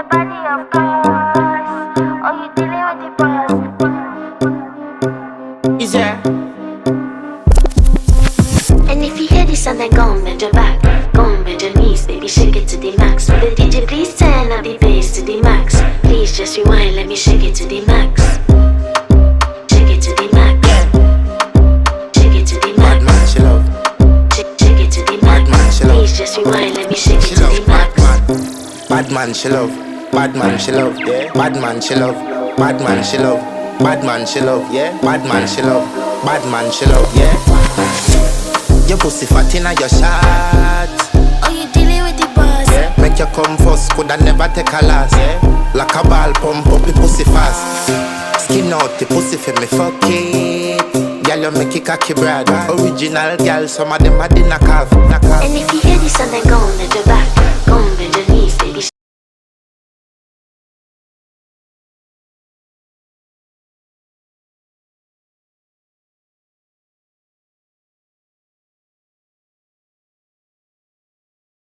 your body, of course. Oh, you dealing with the boss. Is there? And if you hear this and then go and bend your back, go and bend your knees, baby, shake it to the max. Will the DJ please turn up the bass to the max? Please just rewind, let me shake it to the max. Shake it to the max. Shake it to the Bad max. man, she love. Shake it to the Bad man, max. she love. Please just rewind, let me shake it She to love. the Bad max. man. Bad man, she love. Bad man, she love. Yeah. Bad man, she love. Bad man, she love. Bad man, she love. Yeah. Bad man, she love. Bad man, she love. Yeah. Your pussy fat inna your shot. Oh, you dealing with the boss? Yeah. Make you come first, coulda never take a last. Yeah. Like a ball pump up the pussy fast. Skin out the pussy for me fuck it. Girl, you make it cocky brad. Original girl, some of them a dinner calf. And if you hear this and then go and bend your back,